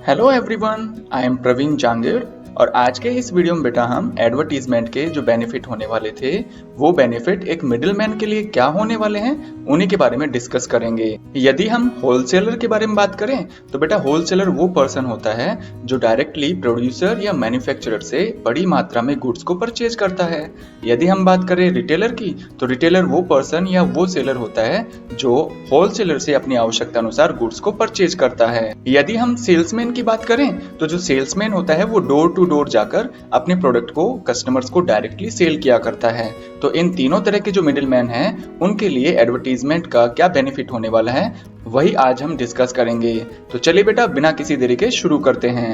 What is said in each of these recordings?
Hello everyone, I am Praveen Jangir और आज के इस वीडियो में बेटा हम एडवर्टीजमेंट के जो बेनिफिट होने वाले थे वो बेनिफिट एक मिडिलमैन के लिए क्या होने वाले हैं उन्हीं के बारे में डिस्कस करेंगे। यदि हम होलसेलर के बारे में बात करें तो बेटा होलसेलर वो पर्सन होता है जो डायरेक्टली प्रोड्यूसर या मैन्युफैक्चरर से बड़ी मात्रा में गुड्स को परचेज करता है। यदि हम बात करें रिटेलर की तो रिटेलर वो पर्सन या वो सेलर होता है जो होलसेलर से अपनी आवश्यकता अनुसार गुड्स को परचेज करता है। यदि हम सेल्समैन की बात करें तो जो सेल्समैन होता है वो डोर टू डोर जाकर अपने प्रोडक्ट को कस्टमर्स को डायरेक्टली सेल किया करता है। तो इन तीनों तरह के जो मिडिलमैन हैं उनके लिए एडवर्टीजमेंट का क्या बेनिफिट होने वाला है वही आज हम डिस्कस करेंगे। तो चलिए बेटा बिना किसी देरी के शुरू करते हैं।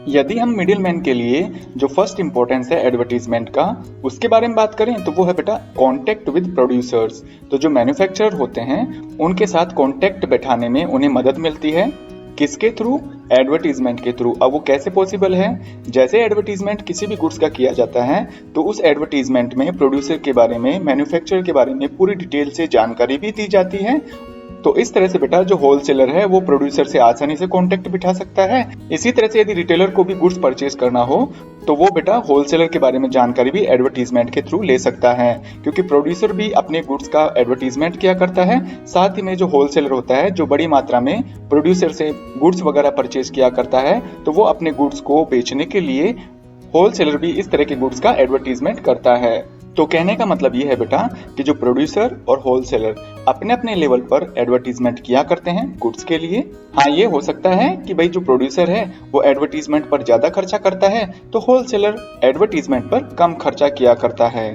यदि हम मिडिलमैन के लिए जो फर्स्ट इंपॉर्टेंस है एडवर्टीजमेंट का उसके बारे में बात करें तो वो है बेटा कांटेक्ट विद प्रोड्यूसर्स। तो जो मैन्युफैक्चरर होते हैं उनके साथ कांटेक्ट बैठाने में उन्हें मदद मिलती है। किसके थ्रू? एडवर्टीजमेंट के थ्रू। अब वो कैसे पॉसिबल है? जैसे एडवर्टीजमेंट किसी भी गुड्स का किया जाता है तो उस एडवर्टीजमेंट में प्रोड्यूसर के बारे में, मैन्युफैक्चरर के बारे में पूरी डिटेल से जानकारी भी दी जाती है। तो इस तरह से बेटा जो होलसेलर है वो प्रोड्यूसर से आसानी से कांटेक्ट बिठा सकता है। इसी तरह से यदि रिटेलर को भी गुड्स परचेज करना हो तो वो बेटा होलसेलर के बारे में जानकारी भी एडवर्टीजमेंट के थ्रू ले सकता है, क्योंकि प्रोड्यूसर भी अपने गुड्स का एडवर्टीजमेंट किया करता है। साथ ही में जो होलसेलर होता है जो बड़ी मात्रा में प्रोड्यूसर से गुड्स वगैरह परचेज किया करता है तो वो अपने गुड्स को बेचने के लिए होलसेलर भी इस तरह के गुड्स का एडवर्टीजमेंट करता है। तो कहने का मतलब ये है बेटा कि जो प्रोड्यूसर और होलसेलर अपने अपने लेवल पर एडवर्टीजमेंट किया करते हैं गुड्स के लिए। हाँ, ये हो सकता है कि भाई जो प्रोड्यूसर है वो एडवर्टीजमेंट पर ज्यादा खर्चा करता है तो होलसेलर एडवर्टीजमेंट पर कम खर्चा किया करता है।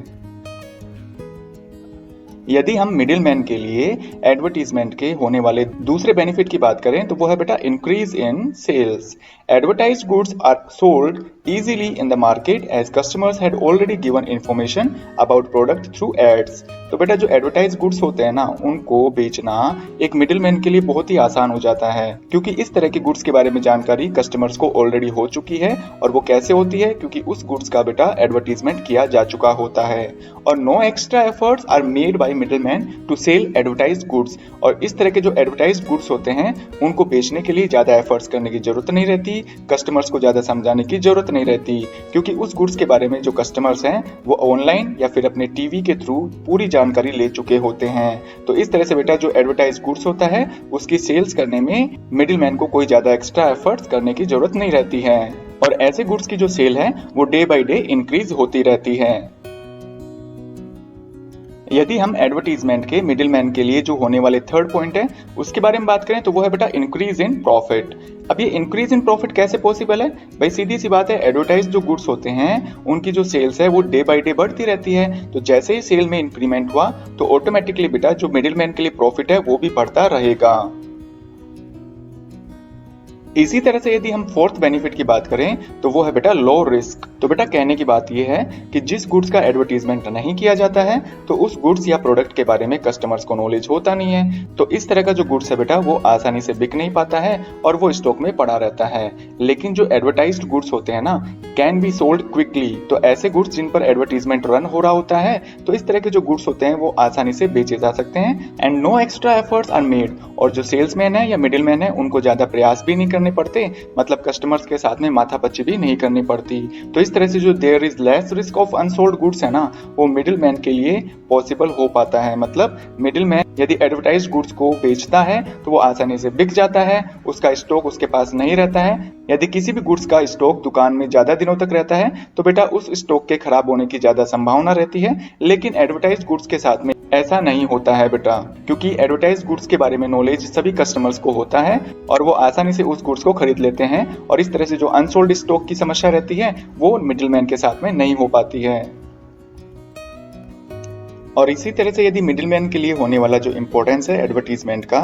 यदि हम मिडिलमैन के लिए एडवर्टीजमेंट के होने वाले दूसरे बेनिफिट की बात करें तो वो है बेटा increase in sales. Advertised goods are sold easily in the market as customers had already given information about product through ads। तो बेटा जो एडवर्टाइज गुड्स होते हैं ना उनको बेचना एक मिडिलमैन के लिए बहुत ही आसान हो जाता है, क्योंकि इस तरह के गुड्स के बारे में जानकारी कस्टमर्स को ऑलरेडी हो चुकी है। और वो कैसे होती है? क्योंकि उस गुड्स का बेटा एडवर्टीजमेंट किया जा चुका होता है और no extra efforts are made by middleman to sell advertised goods. और इस तरह के जो एडवर्टाइज्ड गुड्स होते हैं उनको बेचने के लिए ज्यादा एफर्ट्स करने की जरूरत नहीं रहती, कस्टमर्स को ज्यादा समझाने की जरूरत नहीं रहती, क्योंकि उस गुड्स के बारे में जो कस्टमर्स हैं वो ऑनलाइन या फिर अपने टीवी के थ्रू पूरी जानकारी ले चुके होते हैं। तो इस तरह से बेटा जो एडवर्टाइज गुड्स होता है उसकी सेल्स करने में मिडिलमैन को कोई ज्यादा एक्स्ट्रा एफर्ट्स करने की जरूरत नहीं रहती है और ऐसे गुड्स की जो सेल है वो डे बाय डे इंक्रीज होती रहती है। यदि हम एडवर्टीजमेंट के मिडिलमैन के लिए जो होने वाले थर्ड पॉइंट है उसके बारे में बात करें तो वो है बेटा इंक्रीज इन प्रॉफिट। अब ये इंक्रीज इन प्रॉफिट कैसे पॉसिबल है? भाई सीधी सी बात है, एडवर्टाइज जो गुड्स होते हैं उनकी जो सेल्स है वो डे बाय डे बढ़ती रहती है। तो जैसे ही सेल में इंक्रीमेंट हुआ तो ऑटोमेटिकली बेटा जो मिडिलमैन के लिए प्रॉफिट है वो भी बढ़ता रहेगा। इसी तरह से यदि हम फोर्थ बेनिफिट की बात करें तो वो है बेटा लो रिस्क। तो बेटा कहने की बात ये है कि जिस गुड्स का एडवर्टीजमेंट नहीं किया जाता है तो उस गुड्स या प्रोडक्ट के बारे में कस्टमर्स को नॉलेज होता नहीं है, तो इस तरह का जो गुड्स है बेटा वो आसानी से बिक नहीं पाता है और वो स्टॉक में पड़ा रहता है। लेकिन जो एडवर्टाइज्ड गुड्स होते हैं ना कैन बी सोल्ड क्विकली। तो ऐसे गुड्स जिन पर एडवर्टीजमेंट रन हो रहा होता है तो इस तरह के जो गुड्स होते हैं वो आसानी से बेचे जा सकते हैं and no extra efforts are made. और जो सेल्समैन है या मिडिलमैन है उनको ज्यादा प्रयास भी नहीं करने पड़ते, मतलब कस्टमर्स के साथ में माथापच्ची भी नहीं करनी पड़ती। तो इस तरह से जो there is less risk of unsold goods है ना वो मिडिलमैन के लिए पॉसिबल हो पाता है। मतलब मिडिलमैन यदि एडवर्टाइज्ड गुड्स को बेचता है तो वो आसानी से बिक जाता है, उसका स्टॉक उसके पास नहीं रहता है। यदि किसी भी गुड्स का स्टॉक दुकान में ज्यादा दिनों तक रहता है तो बेटा उस स्टॉक के खराब होने की ज्यादा संभावना रहती है, लेकिन एडवर्टाइज्ड गुड्स के साथ में ऐसा नहीं होता है बेटा, क्योंकि एडवर्टाइज्ड गुड्स के बारे में नॉलेज सभी कस्टमर्स को होता है और वो आसानी से उस गुड्स को खरीद लेते हैं और इस तरह से जो अनसोल्ड स्टॉक की समस्या रहती है वो मिडिलमैन के साथ में नहीं हो पाती है। और इसी तरह से यदि मिडिलमैन के लिए होने वाला जो इंपॉर्टेंस है एडवर्टीजमेंट का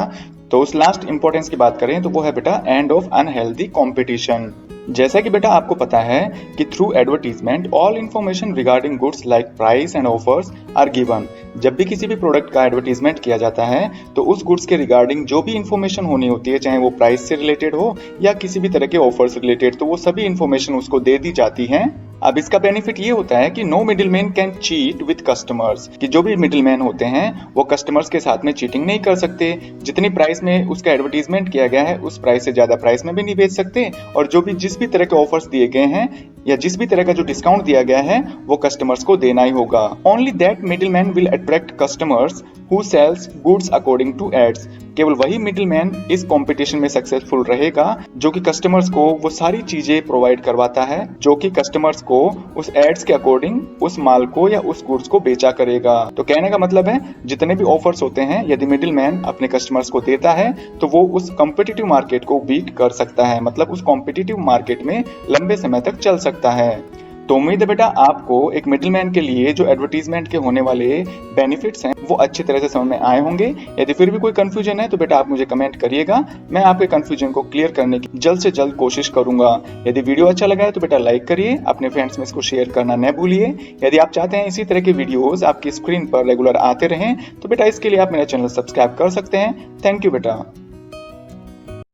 तो उस लास्ट इंपॉर्टेंस की बात करें तो वो है बेटा एंड ऑफ अनहेल्दी कंपटीशन। जैसा कि बेटा आपको पता है कि through advertisement all information regarding goods like price and offers are given. जब भी किसी भी प्रोडक्ट का एडवर्टीजमेंट किया जाता है तो उस गुड्स के रिगार्डिंग जो भी इंफॉर्मेशन होनी होती है, चाहे वो प्राइस से रिलेटेड हो या किसी भी तरह के ऑफर से रिलेटेड, तो वो सभी इंफॉर्मेशन उसको दे दी जाती है। अब इसका बेनिफिट ये होता है कि no middleman can cheat with customers, कि जो भी मिडिलमैन होते हैं वो कस्टमर्स के साथ में चीटिंग नहीं कर सकते। जितनी प्राइस में उसका एडवर्टीजमेंट किया गया है उस प्राइस से ज्यादा प्राइस में भी नहीं बेच सकते, और जो भी जिस भी तरह के ऑफर्स दिए गए हैं या जिस भी तरह का जो डिस्काउंट दिया गया है वो कस्टमर्स को देना ही होगा। Only that middleman will attract customers who sells goods according to ads. केवल वही मिडिलमैन इस कंपटीशन में सक्सेसफुल रहेगा जो कि कस्टमर्स को वो सारी चीजें प्रोवाइड करवाता है जो कि कस्टमर्स को उस एड्स के अकॉर्डिंग उस माल को या उस गुड्स को बेचा करेगा। तो कहने का मतलब है जितने भी ऑफर्स होते हैं यदि मिडिलमैन अपने कस्टमर्स को देता है तो वो उस कॉम्पिटिटिव मार्केट को बीट कर सकता है, मतलब उस कॉम्पिटिटिव मार्केट में लंबे समय तक चल सकता है। तो उम्मीद है बेटा आपको एक मिडिलमैन के लिए जो एडवर्टीजमेंट के होने वाले बेनिफिट्स हैं वो अच्छी तरह से समझ में आए होंगे। यदि फिर भी कोई कंफ्यूजन है तो बेटा आप मुझे कमेंट करिएगा, मैं आपके कंफ्यूजन को क्लियर करने की जल्द से जल्द कोशिश करूंगा। यदि वीडियो अच्छा लगा है तो बेटा लाइक करिए, अपने फ्रेंड्स में इसको शेयर करना न भूलिए। यदि आप चाहते हैं इसी तरह के वीडियोस आपकी स्क्रीन पर रेगुलर आते रहें तो बेटा इसके लिए आप मेरा चैनल सब्सक्राइब कर सकते हैं। थैंक यू बेटा।